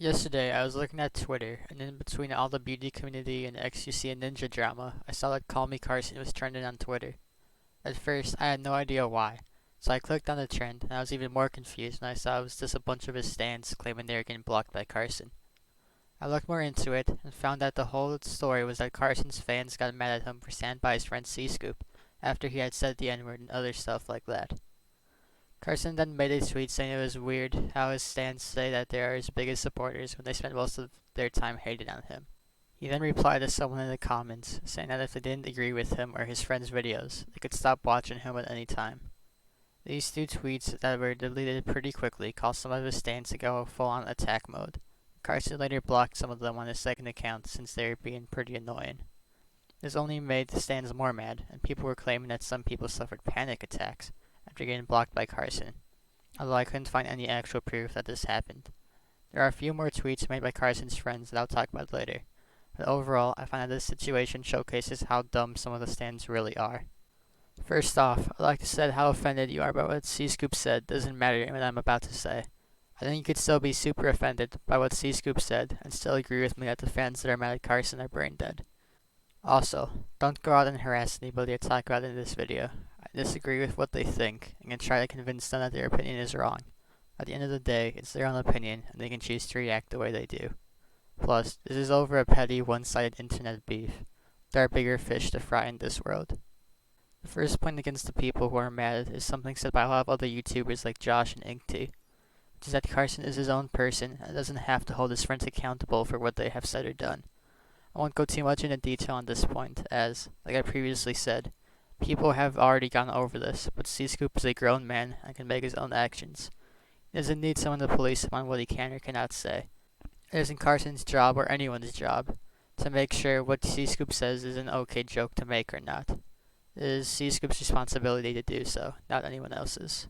Yesterday, I was looking at Twitter, and in between all the beauty community and XQC and Ninja drama, I saw that CallMeCarson was trending on Twitter. At first, I had no idea why, so I clicked on the trend, and I was even more confused when I saw it was just a bunch of his stans claiming they were getting blocked by Carson. I looked more into it, and found that the whole story was that Carson's fans got mad at him for standing by his friend Cscoop, after he had said the N-word and other stuff like that. Carson then made a tweet saying it was weird how his stans say that they are his biggest supporters when they spend most of their time hating on him. He then replied to someone in the comments, saying that if they didn't agree with him or his friend's videos, they could stop watching him at any time. These two tweets that were deleted pretty quickly caused some of his stans to go full-on attack mode. Carson later blocked some of them on his second account since they were being pretty annoying. This only made the stans more mad, and people were claiming that some people suffered panic attacks after getting blocked by Carson, although I couldn't find any actual proof that this happened. There are a few more tweets made by Carson's friends that I'll talk about later, but overall, I find that this situation showcases how dumb some of the stands really are. First off, I'd like to say how offended you are by what Cscoop said doesn't matter in what I'm about to say. I think you could still be super offended by what Cscoop said and still agree with me that the fans that are mad at Carson are brain dead. Also, don't go out and harass anybody or talk about it in this video. I disagree with what they think and can try to convince them that their opinion is wrong. At the end of the day, it's their own opinion and they can choose to react the way they do. Plus, this is over a petty, one-sided internet beef. There are bigger fish to fry in this world. The first point against the people who are mad is something said by a lot of other YouTubers like Josh and Inkty, which is that Carson is his own person and doesn't have to hold his friends accountable for what they have said or done. I won't go too much into detail on this point as, like I previously said, people have already gone over this, but Cscoop is a grown man and can make his own actions. He doesn't need someone to police him on what he can or cannot say. It isn't Carson's job or anyone's job to make sure what Cscoop says is an okay joke to make or not. It is Cscoop's responsibility to do so, not anyone else's.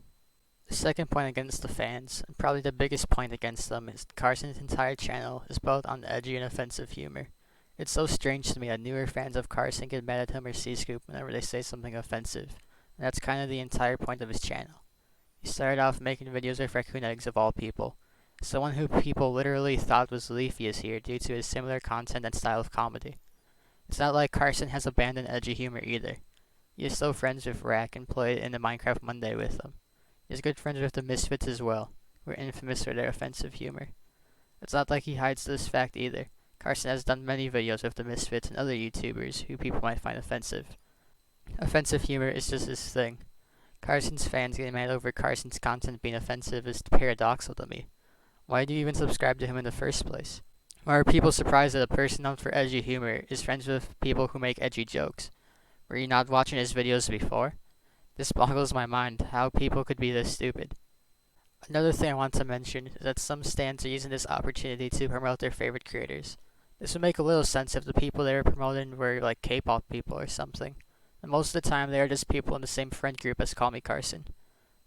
The second point against the fans, and probably the biggest point against them, is Carson's entire channel is built on edgy and offensive humor. It's so strange to me that newer fans of Carson get mad at him or Cscoop whenever they say something offensive, and that's kind of the entire point of his channel. He started off making videos with raccoon eggs of all people. Someone who people literally thought was Leafy is here due to his similar content and style of comedy. It's not like Carson has abandoned edgy humor either. He is still friends with Rack and played in the Minecraft Monday with them. He is good friends with the Misfits as well, who are infamous for their offensive humor. It's not like he hides this fact either. Carson has done many videos with the Misfits and other YouTubers who people might find offensive. Offensive humor is just his thing. Carson's fans getting mad over Carson's content being offensive is paradoxical to me. Why do you even subscribe to him in the first place? Why are people surprised that a person known for edgy humor is friends with people who make edgy jokes? Were you not watching his videos before? This boggles my mind how people could be this stupid. Another thing I want to mention is that some stans are using this opportunity to promote their favorite creators. This would make a little sense if the people they were promoting were like K-pop people or something. And most of the time they are just people in the same friend group as CallMeCarson.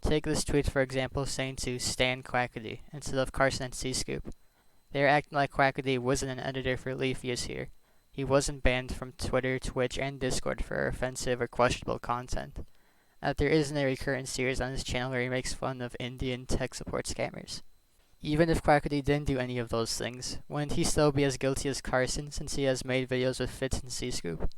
Take this tweet for example saying to stan Quackity instead of Carson and Cscoop. They are acting like Quackity wasn't an editor for Leafy's here. He wasn't banned from Twitter, Twitch, and Discord for offensive or questionable content. That there isn't a recurrent series on his channel where he makes fun of Indian tech support scammers. Even if Quackity didn't do any of those things, wouldn't he still be as guilty as Carson since he has made videos with Fitz and Cscoop? The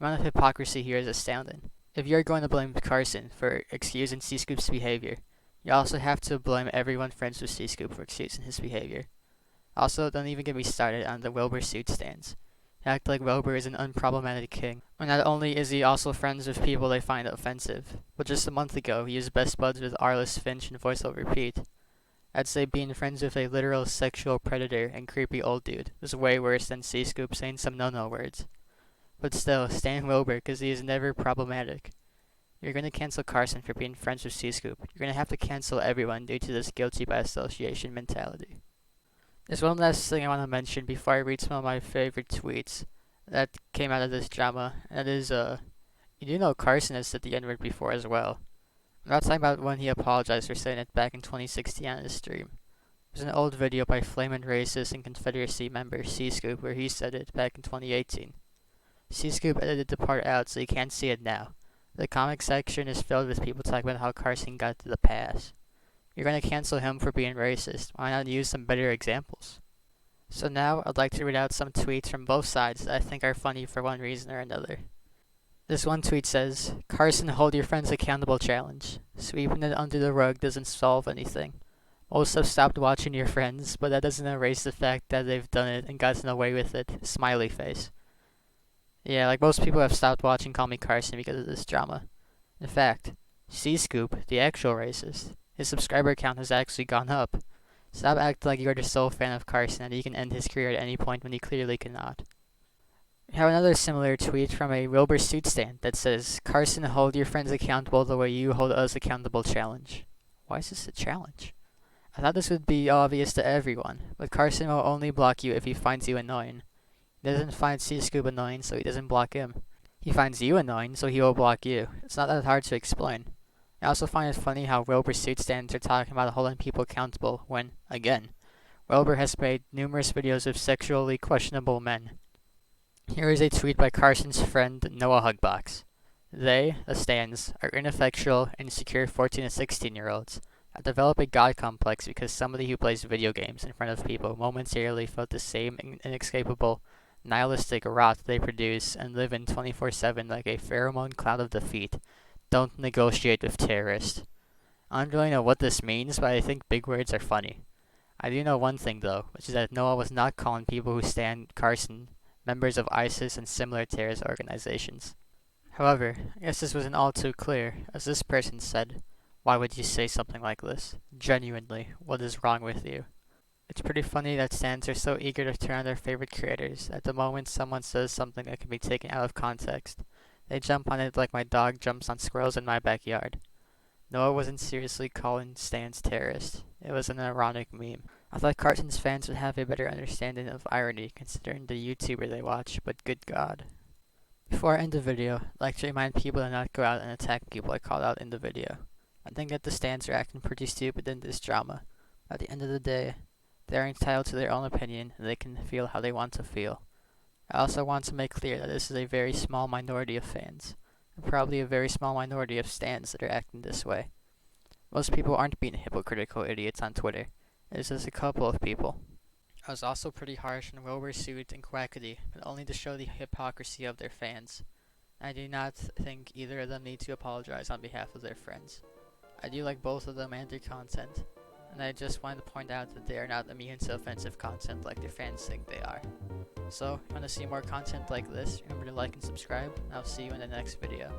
amount of hypocrisy here is astounding. If you're going to blame Carson for excusing Cscoop's behavior, you also have to blame everyone friends with Cscoop for excusing his behavior. Also, don't even get me started on the Wilbur suit stands. They act like Wilbur is an unproblematic king, when not only is he also friends with people they find offensive, but just a month ago he was best buds with Arliss Finch and VoiceOver Pete. I'd say being friends with a literal sexual predator and creepy old dude is way worse than Cscoop saying some no-no words. But still, stan Wilbur because he is never problematic. You're going to cancel Carson for being friends with Cscoop. You're going to have to cancel everyone due to this guilty by association mentality. There's one last thing I want to mention before I read some of my favorite tweets that came out of this drama, and that is, you do know Carson has said the N-word before as well. I'm not talking about when he apologized for saying it back in 2016 on his stream. There's an old video by Flamin' Racist and Confederacy member Cscoop where he said it back in 2018. Cscoop edited the part out so you can't see it now. The comment section is filled with people talking about how Carson got to the pass. You're going to cancel him for being racist. Why not use some better examples? So now I'd like to read out some tweets from both sides that I think are funny for one reason or another. This one tweet says, Carson hold your friends accountable challenge. Sweeping it under the rug doesn't solve anything. Most have stopped watching your friends, but that doesn't erase the fact that they've done it and gotten away with it. Smiley face. Yeah, like most people have stopped watching Call Me Carson because of this drama. In fact, Cscoop, the actual racist, his subscriber count has actually gone up. Stop acting like you're the sole fan of Carson and he can end his career at any point when he clearly cannot. We have another similar tweet from a Wilbur suit stand that says, Carson hold your friends accountable the way you hold us accountable challenge. Why is this a challenge? I thought this would be obvious to everyone, but Carson will only block you if he finds you annoying. He doesn't find Cscoop annoying, so he doesn't block him. He finds you annoying, so he will block you. It's not that hard to explain. I also find it funny how Wilbur suit stands are talking about holding people accountable when, again, Wilbur has made numerous videos of sexually questionable men. Here is a tweet by Carson's friend Noah Hugbox. They, the stands, are ineffectual, insecure 14 and 16-year-olds. I develop a god complex because somebody who plays video games in front of people momentarily felt the same inescapable, nihilistic rot they produce and live in 24/7 like a pheromone cloud of defeat. Don't negotiate with terrorists. I don't really know what this means, but I think big words are funny. I do know one thing though, which is that Noah was not calling people who stand Carson members of ISIS and similar terrorist organizations. However, I guess this wasn't all too clear, as this person said, why would you say something like this? Genuinely, what is wrong with you? It's pretty funny that stands are so eager to turn on their favorite creators at the moment someone says something that can be taken out of context. They jump on it like my dog jumps on squirrels in my backyard. Noah wasn't seriously calling stands terrorists. It was an ironic meme. I thought Carson's fans would have a better understanding of irony considering the YouTuber they watch, but good God. Before I end the video, I'd like to remind people to not go out and attack people I called out in the video. I think that the stands are acting pretty stupid in this drama. At the end of the day, they are entitled to their own opinion and they can feel how they want to feel. I also want to make clear that this is a very small minority of fans, and probably a very small minority of stands that are acting this way. Most people aren't being hypocritical idiots on Twitter. It's just a couple of people. I was also pretty harsh on Wilbur Suit and Quackity, but only to show the hypocrisy of their fans. I do not think either of them need to apologize on behalf of their friends. I do like both of them and their content, and I just wanted to point out that they are not immune to offensive content like their fans think they are. So, if you want to see more content like this, remember to like and subscribe, and I'll see you in the next video.